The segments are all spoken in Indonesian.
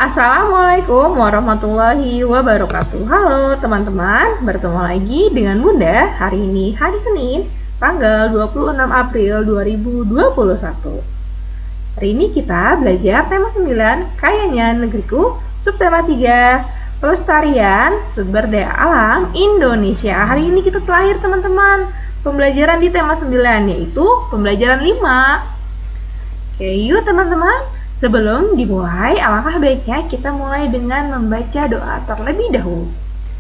Assalamualaikum warahmatullahi wabarakatuh. Halo teman-teman, bertemu lagi dengan Bunda. Hari ini hari Senin, tanggal 26 April 2021. Hari ini kita belajar tema 9, Kayanya Negeriku, subtema 3, Pelestarian Sumber Daya Alam Indonesia. Hari ini kita terakhir teman-teman, pembelajaran di tema 9, yaitu pembelajaran 5. Oke, yuk teman-teman. Sebelum dimulai, alangkah baiknya kita mulai dengan membaca doa terlebih dahulu.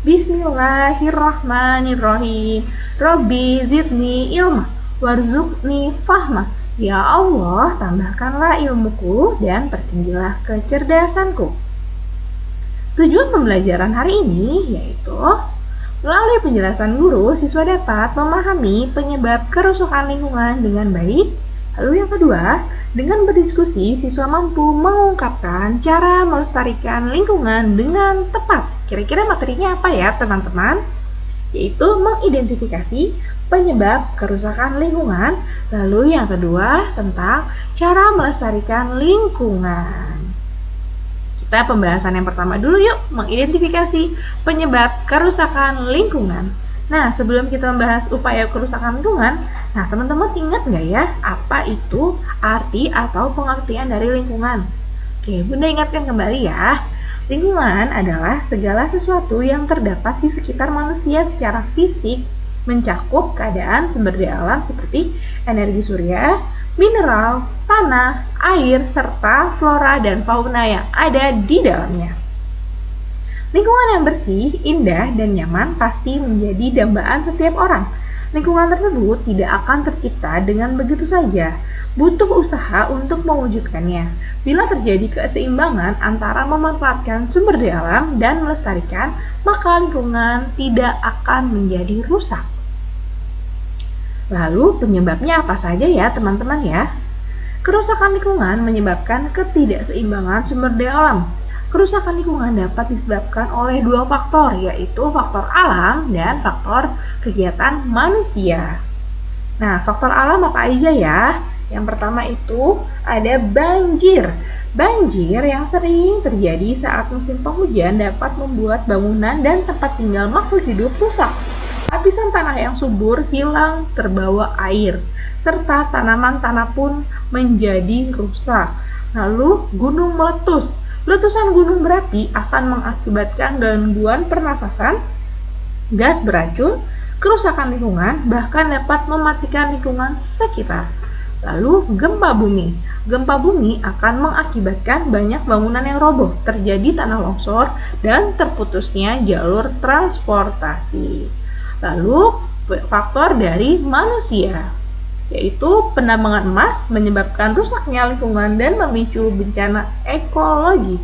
Bismillahirrahmanirrahim. Robbi zidni ilma warzuqni fahma. Ya Allah, tambahkanlah ilmuku dan pertinggilah kecerdasanku. Tujuan pembelajaran hari ini yaitu melalui penjelasan guru, siswa dapat memahami penyebab kerusakan lingkungan dengan baik. Lalu yang kedua, dengan berdiskusi, siswa mampu mengungkapkan cara melestarikan lingkungan dengan tepat. Kira-kira materinya apa ya teman-teman? Yaitu mengidentifikasi penyebab kerusakan lingkungan. Lalu yang kedua, tentang cara melestarikan lingkungan. Kita pembahasan yang pertama dulu yuk, mengidentifikasi penyebab kerusakan lingkungan. Nah, sebelum kita membahas upaya kerusakan lingkungan, nah teman-teman ingat nggak ya, apa itu arti atau pengertian dari lingkungan? Oke, Bunda ingatkan kembali ya. Lingkungan adalah segala sesuatu yang terdapat di sekitar manusia secara fisik, mencakup keadaan sumber daya alam seperti energi surya, mineral, tanah, air, serta flora dan fauna yang ada di dalamnya. Lingkungan yang bersih, indah, dan nyaman pasti menjadi dambaan setiap orang. Lingkungan tersebut tidak akan tercipta dengan begitu saja. Butuh usaha untuk mewujudkannya. Bila terjadi keseimbangan antara memanfaatkan sumber daya alam dan melestarikan, maka lingkungan tidak akan menjadi rusak. Lalu penyebabnya apa saja ya teman-teman ya? Kerusakan lingkungan menyebabkan ketidakseimbangan sumber daya alam. Kerusakan lingkungan dapat disebabkan oleh dua faktor, yaitu faktor alam dan faktor kegiatan manusia. Nah, faktor alam apa aja ya? Yang pertama itu ada banjir. Banjir yang sering terjadi saat musim penghujan dapat membuat bangunan dan tempat tinggal makhluk hidup rusak. Lapisan tanah yang subur hilang terbawa air, serta tanaman tanah pun menjadi rusak. Lalu gunung meletus. Letusan gunung berapi akan mengakibatkan gangguan pernafasan, gas beracun, kerusakan lingkungan, bahkan dapat mematikan lingkungan sekitar. Lalu gempa bumi. Gempa bumi akan mengakibatkan banyak bangunan yang roboh, terjadi tanah longsor, dan terputusnya jalur transportasi. Lalu faktor dari manusia, yaitu penambangan emas menyebabkan rusaknya lingkungan dan memicu bencana ekologi.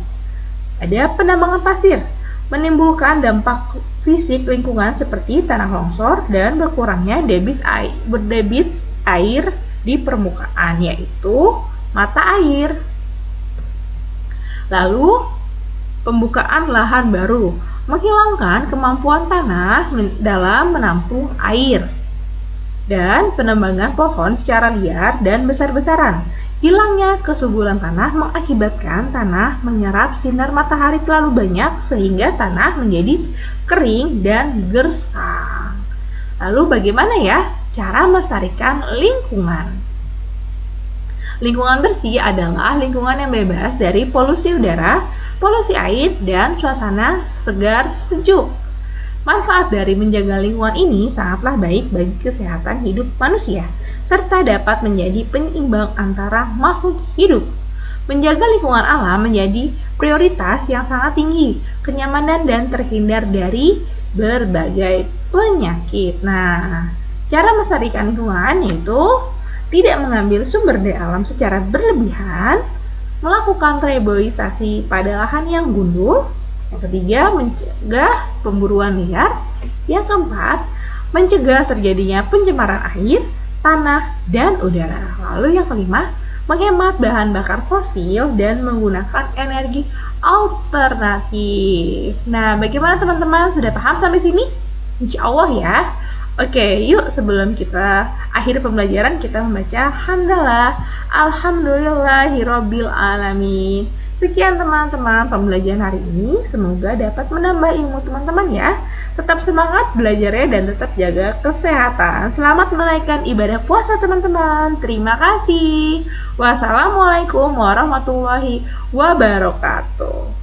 Ada penambangan pasir, menimbulkan dampak fisik lingkungan seperti tanah longsor dan berkurangnya debit air di permukaan, yaitu mata air. Lalu pembukaan lahan baru, menghilangkan kemampuan tanah dalam menampung air. Dan penambangan pohon secara liar dan besar-besaran. Hilangnya kesuburan tanah mengakibatkan tanah menyerap sinar matahari terlalu banyak sehingga tanah menjadi kering dan gersang. Lalu bagaimana ya cara melestarikan lingkungan? Lingkungan bersih adalah lingkungan yang bebas dari polusi udara, polusi air, dan suasana segar sejuk. Manfaat dari menjaga lingkungan ini sangatlah baik bagi kesehatan hidup manusia, serta dapat menjadi penyeimbang antara makhluk hidup. Menjaga lingkungan alam menjadi prioritas yang sangat tinggi, kenyamanan dan terhindar dari berbagai penyakit. Nah, cara melestarikan lingkungan yaitu tidak mengambil sumber daya alam secara berlebihan, melakukan reboisasi pada lahan yang gundul. Yang ketiga, mencegah pemburuan liar. Yang keempat, mencegah terjadinya pencemaran air, tanah, dan udara. Lalu yang kelima, menghemat bahan bakar fosil dan menggunakan energi alternatif. Nah, bagaimana teman-teman? Sudah paham sampai sini? Insya Allah ya. Oke, yuk sebelum kita akhir pembelajaran kita membaca hamdalah alhamdulillahirabbil alamin. Sekian teman-teman pembelajaran hari ini, semoga dapat menambah ilmu teman-teman ya. Tetap semangat belajarnya dan tetap jaga kesehatan. Selamat menunaikan ibadah puasa teman-teman. Terima kasih. Wassalamualaikum warahmatullahi wabarakatuh.